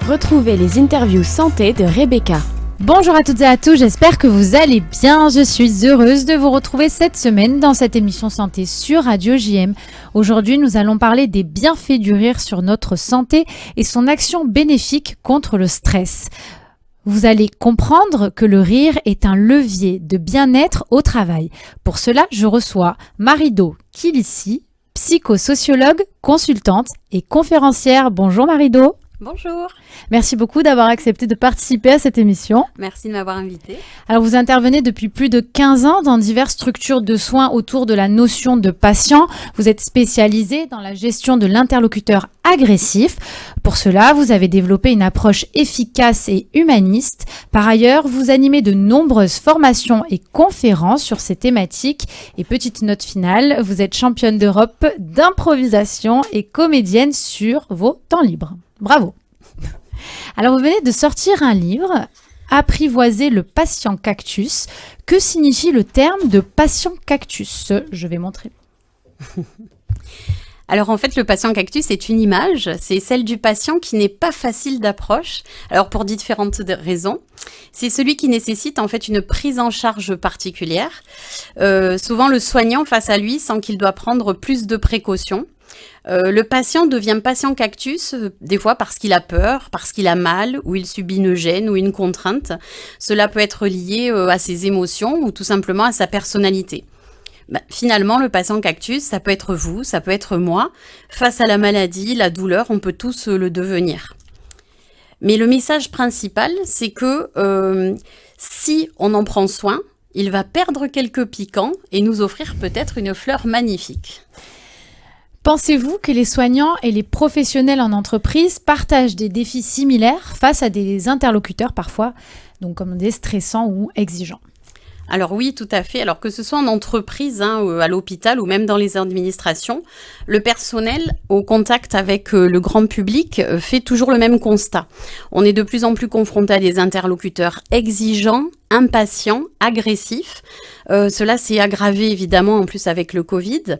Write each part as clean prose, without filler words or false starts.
Retrouvez les interviews santé de Rebecca. Bonjour à toutes et à tous, j'espère que vous allez bien. Je suis heureuse de vous retrouver cette semaine dans cette émission santé sur Radio JM. Aujourd'hui, nous allons parler des bienfaits du rire sur notre santé et son action bénéfique contre le stress. Vous allez comprendre que le rire est un levier de bien-être au travail. Pour cela, je reçois Marido Kilissi, psychosociologue, consultante et conférencière. Bonjour Marido. Bonjour. Merci beaucoup d'avoir accepté de participer à cette émission. Merci de m'avoir invitée. Alors, vous intervenez depuis plus de 15 ans dans diverses structures de soins autour de la notion de patient. Vous êtes spécialisé dans la gestion de l'interlocuteur agressif. Pour cela, vous avez développé une approche efficace et humaniste. Par ailleurs, vous animez de nombreuses formations et conférences sur ces thématiques. Et petite note finale, vous êtes championne d'Europe d'improvisation et comédienne sur vos temps libres. Bravo. Alors, vous venez de sortir un livre, Apprivoiser le patient cactus. Que signifie le terme de patient cactus ? Je vais montrer. Alors en fait, le patient cactus est une image, c'est celle du patient qui n'est pas facile d'approche. Alors pour différentes raisons. C'est celui qui nécessite en fait une prise en charge particulière. Souvent le soignant face à lui sent qu'il doit prendre plus de précautions. Le patient devient patient cactus des fois parce qu'il a peur, parce qu'il a mal, ou il subit une gêne ou une contrainte. Cela peut être lié à ses émotions ou tout simplement à sa personnalité. Finalement, le patient cactus, ça peut être vous, ça peut être moi. Face à la maladie, la douleur, on peut tous le devenir. Mais le message principal, c'est que si on en prend soin, il va perdre quelques piquants et nous offrir peut-être une fleur magnifique. Pensez-vous que les soignants et les professionnels en entreprise partagent des défis similaires face à des interlocuteurs parfois, donc comme des stressants ou exigeants ? Alors oui, tout à fait. Alors que ce soit en entreprise, à l'hôpital ou même dans les administrations, le personnel au contact avec le grand public fait toujours le même constat. On est de plus en plus confronté à des interlocuteurs exigeants, impatients, agressifs. Cela s'est aggravé évidemment en plus avec le Covid.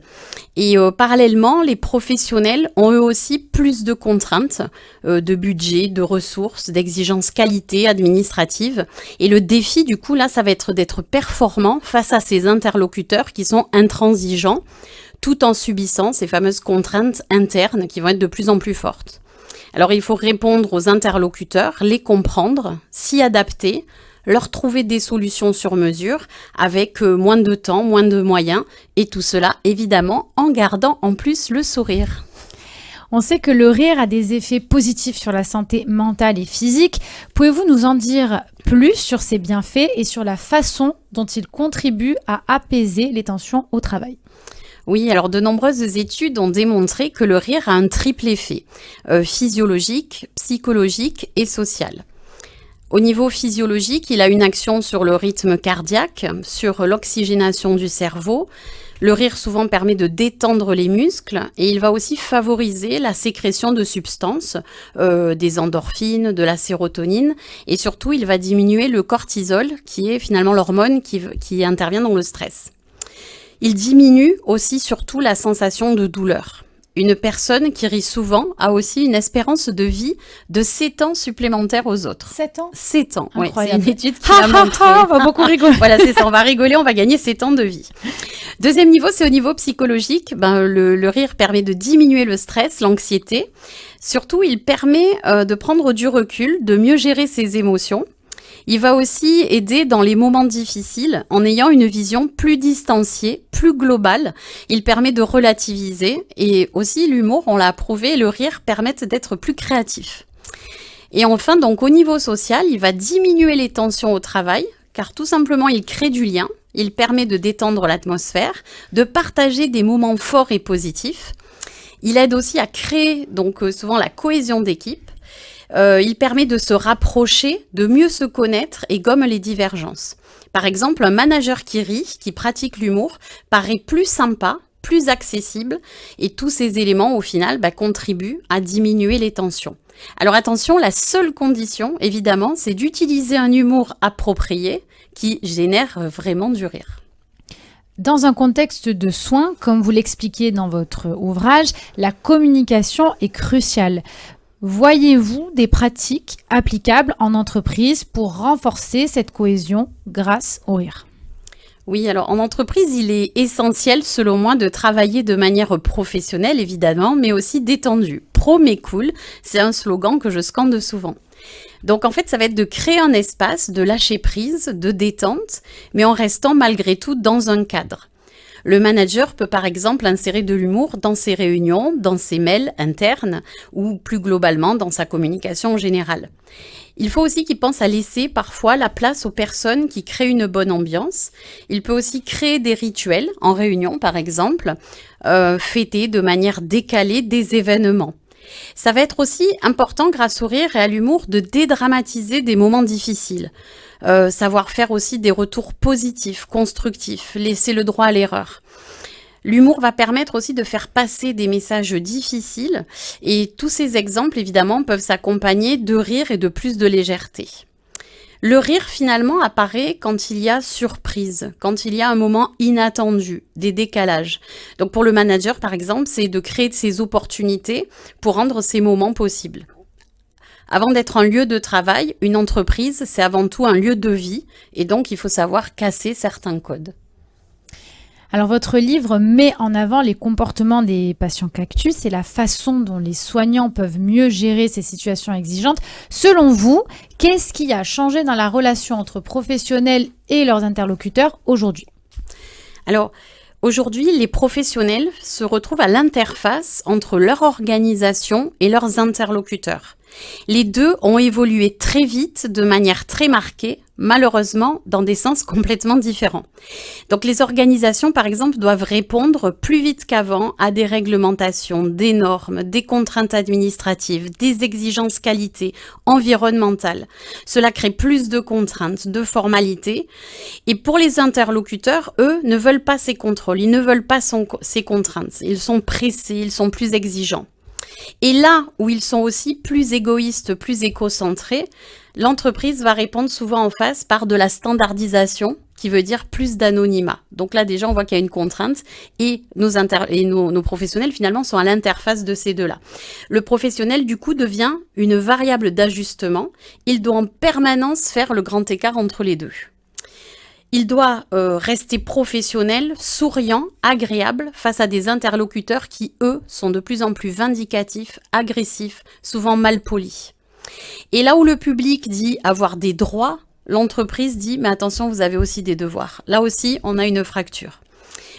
Et parallèlement, les professionnels ont eux aussi plus de contraintes de budget, de ressources, d'exigences qualité administrative. Et le défi du coup là, ça va être d'être performant face à ces interlocuteurs qui sont intransigeants, tout en subissant ces fameuses contraintes internes qui vont être de plus en plus fortes. Alors il faut répondre aux interlocuteurs, les comprendre, s'y adapter, leur trouver des solutions sur mesure avec moins de temps, moins de moyens et tout cela évidemment en gardant en plus le sourire. On sait que le rire a des effets positifs sur la santé mentale et physique. Pouvez-vous nous en dire plus sur ses bienfaits et sur la façon dont il contribue à apaiser les tensions au travail ? Oui, alors de nombreuses études ont démontré que le rire a un triple effet, physiologique, psychologique et social. Au niveau physiologique, il a une action sur le rythme cardiaque, sur l'oxygénation du cerveau. Le rire souvent permet de détendre les muscles et il va aussi favoriser la sécrétion de substances, des endorphines, de la sérotonine et surtout il va diminuer le cortisol qui est finalement l'hormone qui intervient dans le stress. Il diminue aussi surtout la sensation de douleur. Une personne qui rit souvent a aussi une espérance de vie de 7 ans supplémentaires aux autres. 7 ans ? 7 ans, oui. C'est Incroyable. une étude qui l'a montré. On va beaucoup rigoler. Voilà, c'est ça, on va rigoler, on va gagner 7 ans de vie. Deuxième niveau, c'est au niveau psychologique. Le rire permet de diminuer le stress, l'anxiété. Surtout, il permet de prendre du recul, de mieux gérer ses émotions. Il va aussi aider dans les moments difficiles en ayant une vision plus distanciée, plus globale. Il permet de relativiser et aussi l'humour, on l'a prouvé, et le rire permettent d'être plus créatif. Et enfin, donc au niveau social, il va diminuer les tensions au travail car tout simplement il crée du lien, il permet de détendre l'atmosphère, de partager des moments forts et positifs. Il aide aussi à créer donc souvent la cohésion d'équipe. Il permet de se rapprocher, de mieux se connaître et gomme les divergences. Par exemple, un manager qui rit, qui pratique l'humour, paraît plus sympa, plus accessible et tous ces éléments au final contribuent à diminuer les tensions. Alors attention, la seule condition évidemment c'est d'utiliser un humour approprié qui génère vraiment du rire. Dans un contexte de soins, comme vous l'expliquez dans votre ouvrage, la communication est cruciale. Voyez-vous des pratiques applicables en entreprise pour renforcer cette cohésion grâce au rire? Oui, alors en entreprise, il est essentiel, selon moi, de travailler de manière professionnelle, évidemment, mais aussi détendue. Pro mais cool, c'est un slogan que je scande souvent. Donc en fait, ça va être de créer un espace de lâcher prise, de détente, mais en restant malgré tout dans un cadre. Le manager peut par exemple insérer de l'humour dans ses réunions, dans ses mails internes ou plus globalement dans sa communication en général. Il faut aussi qu'il pense à laisser parfois la place aux personnes qui créent une bonne ambiance. Il peut aussi créer des rituels en réunion par exemple, fêter de manière décalée des événements. Ça va être aussi important grâce au rire et à l'humour de dédramatiser des moments difficiles. Savoir faire aussi des retours positifs, constructifs, laisser le droit à l'erreur. L'humour va permettre aussi de faire passer des messages difficiles et tous ces exemples évidemment peuvent s'accompagner de rire et de plus de légèreté. Le rire finalement apparaît quand il y a surprise, quand il y a un moment inattendu, des décalages. Donc pour le manager par exemple, c'est de créer ces opportunités pour rendre ces moments possibles. Avant d'être un lieu de travail, une entreprise, c'est avant tout un lieu de vie et donc il faut savoir casser certains codes. Alors votre livre met en avant les comportements des patients cactus et la façon dont les soignants peuvent mieux gérer ces situations exigeantes. Selon vous, qu'est-ce qui a changé dans la relation entre professionnels et leurs interlocuteurs aujourd'hui? Alors, aujourd'hui, les professionnels se retrouvent à l'interface entre leur organisation et leurs interlocuteurs. Les deux ont évolué très vite, de manière très marquée, malheureusement dans des sens complètement différents. Donc les organisations, par exemple, doivent répondre plus vite qu'avant à des réglementations, des normes, des contraintes administratives, des exigences qualité, environnementales. Cela crée plus de contraintes, de formalités. Et pour les interlocuteurs, eux, ne veulent pas ces contrôles, ils ne veulent pas ces contraintes. Ils sont pressés, ils sont plus exigeants. Et là où ils sont aussi plus égoïstes, plus éco-centrés, l'entreprise va répondre souvent en face par de la standardisation, qui veut dire plus d'anonymat. Donc là, déjà, on voit qu'il y a une contrainte et nos professionnels, finalement, sont à l'interface de ces deux-là. Le professionnel, du coup, devient une variable d'ajustement. Il doit en permanence faire le grand écart entre les deux. Il doit rester professionnel, souriant, agréable face à des interlocuteurs qui, eux, sont de plus en plus vindicatifs, agressifs, souvent mal polis. Et là où le public dit avoir des droits, l'entreprise dit « mais attention, vous avez aussi des devoirs ». Là aussi, on a une fracture.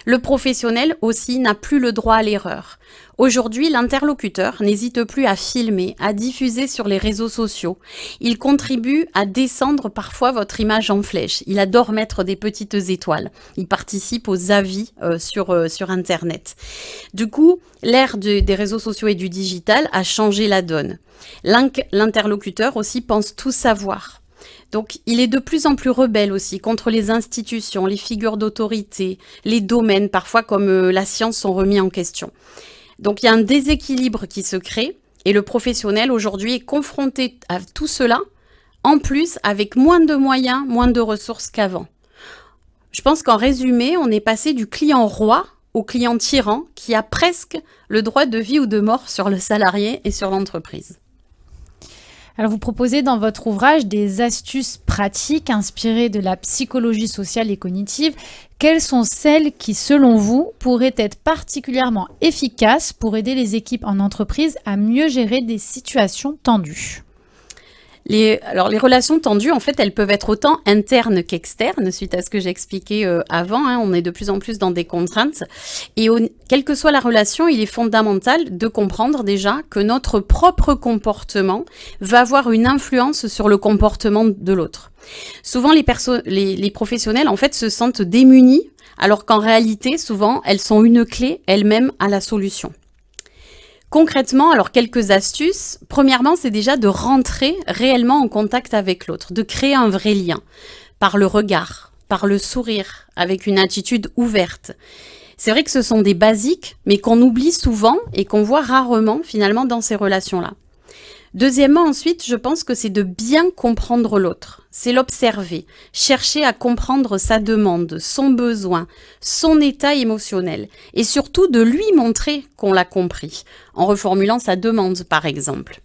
Le professionnel aussi n'a plus le droit à l'erreur. Aujourd'hui, l'interlocuteur n'hésite plus à filmer, à diffuser sur les réseaux sociaux. Il contribue à descendre parfois votre image en flèche. Il adore mettre des petites étoiles. Il participe aux avis sur Internet. Du coup, l'ère des réseaux sociaux et du digital a changé la donne. L'interlocuteur aussi pense tout savoir. Donc, il est de plus en plus rebelle aussi contre les institutions, les figures d'autorité, les domaines parfois comme la science sont remis en question. Donc, il y a un déséquilibre qui se crée et le professionnel aujourd'hui est confronté à tout cela, en plus avec moins de moyens, moins de ressources qu'avant. Je pense qu'en résumé, on est passé du client roi au client tyran qui a presque le droit de vie ou de mort sur le salarié et sur l'entreprise. Alors, vous proposez dans votre ouvrage des astuces pratiques inspirées de la psychologie sociale et cognitive. Quelles sont celles qui, selon vous, pourraient être particulièrement efficaces pour aider les équipes en entreprise à mieux gérer des situations tendues ? Les relations tendues, en fait, elles peuvent être autant internes qu'externes, suite à ce que j'ai expliqué avant. On est de plus en plus dans des contraintes. Et quelle que soit la relation, il est fondamental de comprendre déjà que notre propre comportement va avoir une influence sur le comportement de l'autre. Souvent, les professionnels, en fait, se sentent démunis, alors qu'en réalité, souvent, elles sont une clé elles-mêmes à la solution. Concrètement, alors quelques astuces. Premièrement, c'est déjà de rentrer réellement en contact avec l'autre, de créer un vrai lien, par le regard, par le sourire, avec une attitude ouverte. C'est vrai que ce sont des basiques, mais qu'on oublie souvent et qu'on voit rarement finalement dans ces relations-là. Deuxièmement, ensuite, je pense que c'est de bien comprendre l'autre. C'est l'observer, chercher à comprendre sa demande, son besoin, son état émotionnel et surtout de lui montrer qu'on l'a compris, en reformulant sa demande par exemple.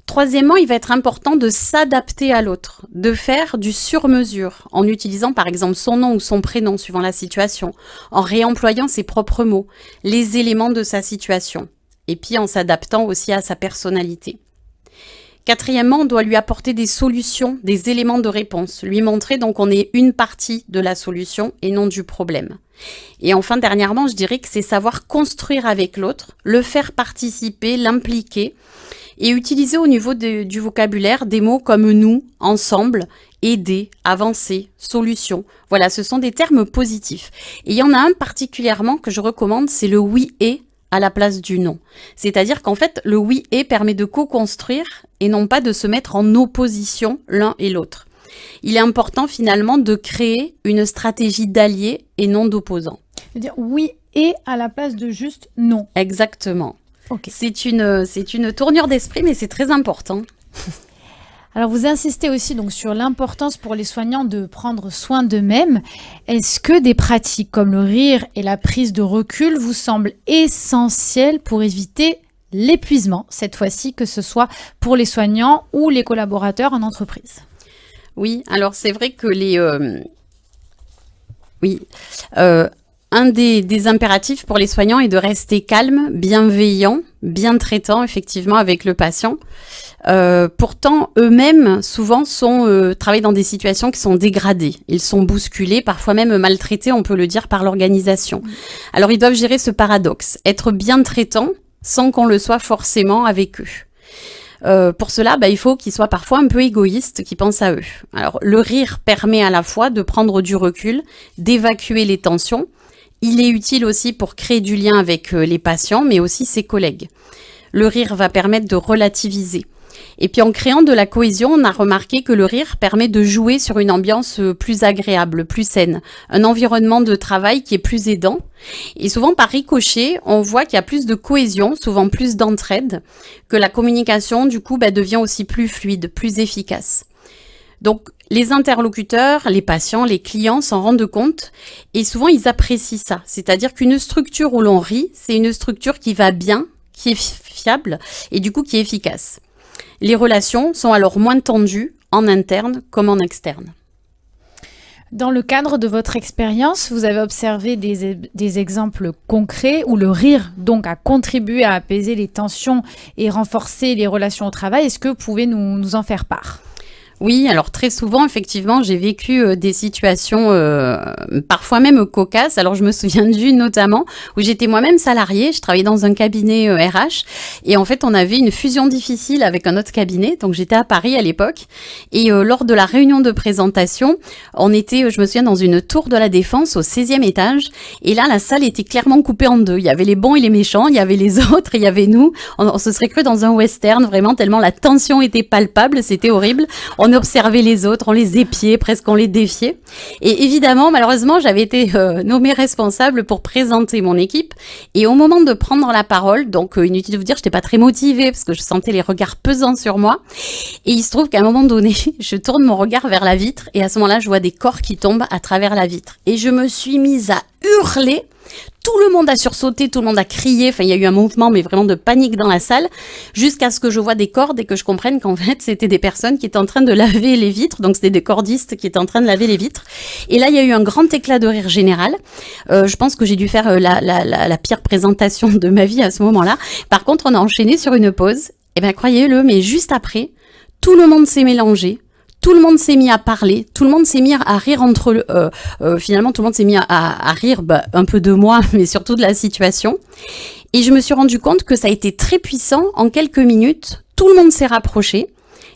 Troisièmement, il va être important de s'adapter à l'autre, de faire du sur-mesure, en utilisant par exemple son nom ou son prénom suivant la situation, en réemployant ses propres mots, les éléments de sa situation, et puis en s'adaptant aussi à sa personnalité. Quatrièmement, on doit lui apporter des solutions, des éléments de réponse, lui montrer donc qu'on est une partie de la solution et non du problème. Et enfin, dernièrement, je dirais que c'est savoir construire avec l'autre, le faire participer, l'impliquer et utiliser au niveau du vocabulaire des mots comme nous, ensemble, aider, avancer, solution. Voilà, ce sont des termes positifs. Et il y en a un particulièrement que je recommande, c'est le oui et à la place du non. C'est-à-dire qu'en fait, le oui et permet de co-construire et non pas de se mettre en opposition l'un et l'autre. Il est important finalement de créer une stratégie d'alliés et non d'opposants. C'est-à-dire oui et à la place de juste non. Exactement. Ok. C'est une tournure d'esprit, mais c'est très important. Alors, vous insistez aussi donc sur l'importance pour les soignants de prendre soin d'eux-mêmes. Est-ce que des pratiques comme le rire et la prise de recul vous semblent essentielles pour éviter l'épuisement, cette fois-ci, que ce soit pour les soignants ou les collaborateurs en entreprise? Oui, alors c'est vrai que un des impératifs pour les soignants est de rester calme, bienveillant, bien traitant effectivement avec le patient. Pourtant, eux-mêmes, souvent, travaillent dans des situations qui sont dégradées. Ils sont bousculés, parfois même maltraités, on peut le dire, par l'organisation. Alors, ils doivent gérer ce paradoxe, être bien traitants sans qu'on le soit forcément avec eux. Pour cela, il faut qu'ils soient parfois un peu égoïstes, qu'ils pensent à eux. Alors, le rire permet à la fois de prendre du recul, d'évacuer les tensions. Il est utile aussi pour créer du lien avec les patients, mais aussi ses collègues. Le rire va permettre de relativiser. Et puis en créant de la cohésion, on a remarqué que le rire permet de jouer sur une ambiance plus agréable, plus saine, un environnement de travail qui est plus aidant. Et souvent par ricochet, on voit qu'il y a plus de cohésion, souvent plus d'entraide, que la communication du coup devient aussi plus fluide, plus efficace. Donc les interlocuteurs, les patients, les clients s'en rendent compte et souvent ils apprécient ça. C'est-à-dire qu'une structure où l'on rit, c'est une structure qui va bien, qui est fiable et du coup qui est efficace. Les relations sont alors moins tendues en interne comme en externe. Dans le cadre de votre expérience, vous avez observé des exemples concrets où le rire donc a contribué à apaiser les tensions et renforcer les relations au travail. Est-ce que vous pouvez nous en faire part ? Oui, alors très souvent, effectivement, j'ai vécu des situations parfois même cocasses. Alors, je me souviens d'une notamment où j'étais moi-même salariée. Je travaillais dans un cabinet RH et en fait, on avait une fusion difficile avec un autre cabinet. Donc, j'étais à Paris à l'époque et lors de la réunion de présentation, on était, je me souviens, dans une tour de la Défense au 16e étage et là, la salle était clairement coupée en deux. Il y avait les bons et les méchants, il y avait les autres, il y avait nous. On se serait cru dans un western, vraiment, tellement la tension était palpable, c'était horrible. On observait les autres, on les épiait, presque on les défiait. Et évidemment, malheureusement, j'avais été nommée responsable pour présenter mon équipe. Et au moment de prendre la parole, donc inutile de vous dire, j'étais pas très motivée parce que je sentais les regards pesants sur moi. Et il se trouve qu'à un moment donné, je tourne mon regard vers la vitre et à ce moment-là, je vois des corps qui tombent à travers la vitre. Et je me suis mise à hurler. Tout le monde a sursauté, tout le monde a crié. Enfin, il y a eu un mouvement, mais vraiment de panique dans la salle, jusqu'à ce que je vois des cordes et que je comprenne qu'en fait, c'était des personnes qui étaient en train de laver les vitres. Donc, c'était des cordistes qui étaient en train de laver les vitres. Et là, il y a eu un grand éclat de rire général. Je pense que j'ai dû faire la pire présentation de ma vie à ce moment-là. Par contre, on a enchaîné sur une pause. Et bien, croyez-le, mais juste après, tout le monde s'est mélangé. Tout le monde s'est mis à parler, tout le monde s'est mis à rire entre finalement tout le monde s'est mis à rire un peu de moi, mais surtout de la situation. Et je me suis rendu compte que ça a été très puissant. En quelques minutes, tout le monde s'est rapproché.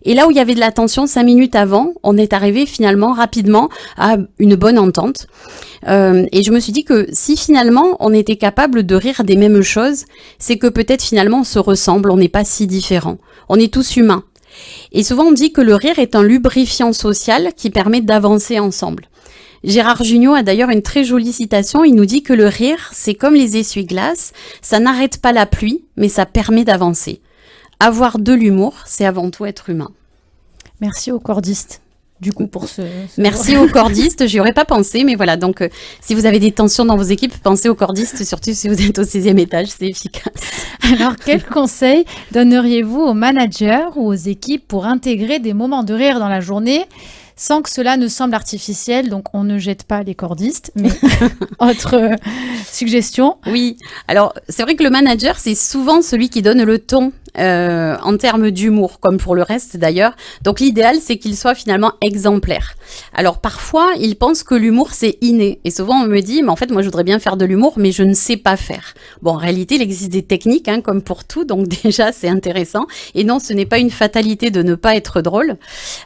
Et là où il y avait de la tension 5 minutes avant, on est arrivé finalement rapidement à une bonne entente. Et je me suis dit que si finalement on était capable de rire des mêmes choses, c'est que peut-être finalement on se ressemble, on n'est pas si différents. On est tous humains. Et souvent on dit que le rire est un lubrifiant social qui permet d'avancer ensemble. Gérard Jugnot a d'ailleurs une très jolie citation, il nous dit que le rire, c'est comme les essuie-glaces, ça n'arrête pas la pluie, mais ça permet d'avancer. Avoir de l'humour, c'est avant tout être humain. Merci aux cordistes. du coup, pour ce... Merci aux cordistes, j'y aurais pas pensé, mais voilà, donc si vous avez des tensions dans vos équipes, pensez aux cordistes, surtout si vous êtes au 16e étage, c'est efficace. Alors, quels conseils donneriez-vous aux managers ou aux équipes pour intégrer des moments de rire dans la journée sans que cela ne semble artificiel? Donc, on ne jette pas les cordistes, mais autre suggestion. Oui, alors c'est vrai que le manager, c'est souvent celui qui donne le ton en termes d'humour, comme pour le reste d'ailleurs. Donc l'idéal, c'est qu'il soit finalement exemplaire. Alors parfois, ils pensent que l'humour, c'est inné. Et souvent, on me dit, mais en fait, moi, je voudrais bien faire de l'humour, mais je ne sais pas faire. Bon, en réalité, il existe des techniques, hein, comme pour tout, donc déjà, c'est intéressant. Et non, ce n'est pas une fatalité de ne pas être drôle.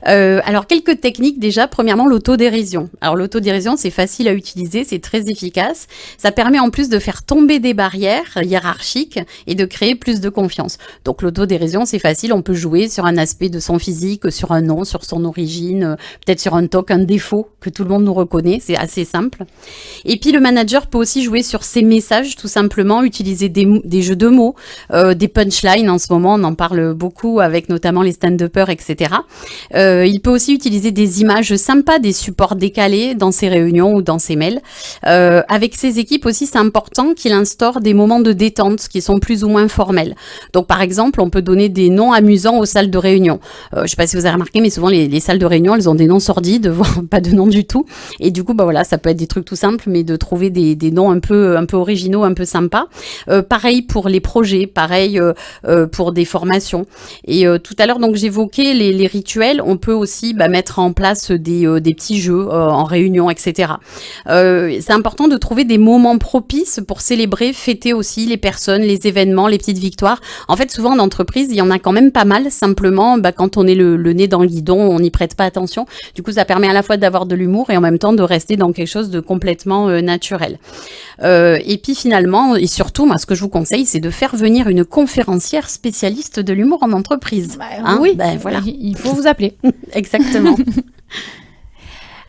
Alors, quelques techniques, déjà, premièrement, l'autodérision. Alors, l'autodérision, c'est facile à utiliser, c'est très efficace. Ça permet en plus de faire tomber des barrières hiérarchiques et de créer plus de confiance. Donc, l'autodérision, c'est facile, on peut jouer sur un aspect de son physique, sur un nom, sur son origine, peut-être sur un toc, un défaut que tout le monde nous reconnaît, c'est assez simple. Et puis le manager peut aussi jouer sur ses messages, tout simplement, utiliser des jeux de mots, des punchlines, en ce moment on en parle beaucoup avec notamment les stand-uppers, etc. Il peut aussi utiliser des images sympas, des supports décalés dans ses réunions ou dans ses mails. Avec ses équipes aussi, c'est important qu'il instaure des moments de détente qui sont plus ou moins formels. Donc par exemple, on peut donner des noms amusants aux salles de réunion. Je ne sais pas si vous avez remarqué, mais souvent les salles de réunion, elles ont des noms sordides, voire pas de nom du tout. Et du coup, bah voilà, ça peut être des trucs tout simples, mais de trouver des noms un peu originaux, un peu sympas. Pareil pour les projets, pareil pour des formations. Et tout à l'heure, donc j'évoquais les rituels. On peut aussi mettre en place des petits jeux en réunion, etc. C'est important de trouver des moments propices pour célébrer, fêter aussi les personnes, les événements, les petites victoires. En fait, souvent en entreprise, il y en a quand même pas mal. Simplement, quand on est le nez dans le guidon, on n'y prête pas attention. Du coup, ça permet à la fois d'avoir de l'humour et en même temps de rester dans quelque chose de complètement naturel. Et puis finalement, et surtout, moi, ce que je vous conseille, c'est de faire venir une conférencière spécialiste de l'humour en entreprise. Oui, voilà. Il faut vous appeler. Exactement.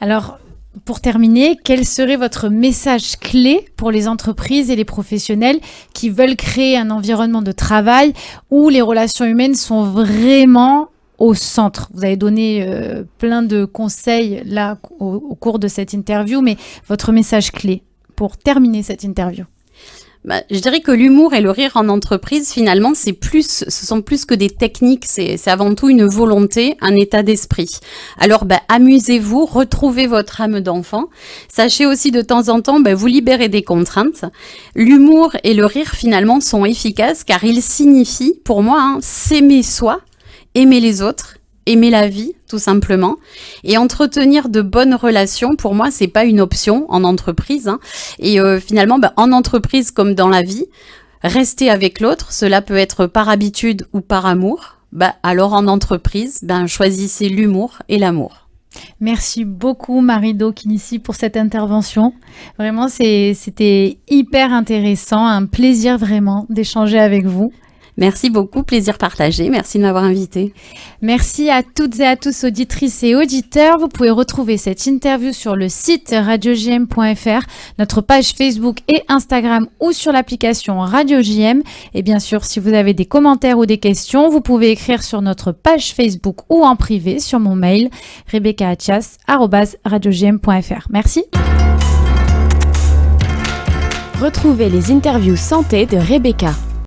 Alors, pour terminer, quel serait votre message clé pour les entreprises et les professionnels qui veulent créer un environnement de travail où les relations humaines sont vraiment au centre? Vous avez donné plein de conseils là au cours de cette interview, mais votre message clé pour terminer cette interview? Je dirais que l'humour et le rire en entreprise, finalement, ce sont plus que des techniques, c'est avant tout une volonté, un état d'esprit. Alors, amusez-vous, retrouvez votre âme d'enfant. Sachez aussi de temps en temps vous libérer des contraintes. L'humour et le rire, finalement, sont efficaces car ils signifient, pour moi, s'aimer soi, aimer les autres, aimer la vie, tout simplement. Et entretenir de bonnes relations, pour moi, c'est pas une option en entreprise. Et finalement, en entreprise comme dans la vie, rester avec l'autre, cela peut être par habitude ou par amour. Alors en entreprise, choisissez l'humour et l'amour. Merci beaucoup Marie-Do Kinici pour cette intervention. Vraiment, c'était hyper intéressant, un plaisir vraiment d'échanger avec vous. Merci beaucoup, plaisir partagé. Merci de m'avoir invitée. Merci à toutes et à tous, auditrices et auditeurs. Vous pouvez retrouver cette interview sur le site radiojm.fr, notre page Facebook et Instagram ou sur l'application Radio JM. Et bien sûr, si vous avez des commentaires ou des questions, vous pouvez écrire sur notre page Facebook ou en privé sur mon mail rebeccaatias@radiojm.fr. Merci. Retrouvez les interviews santé de Rebecca.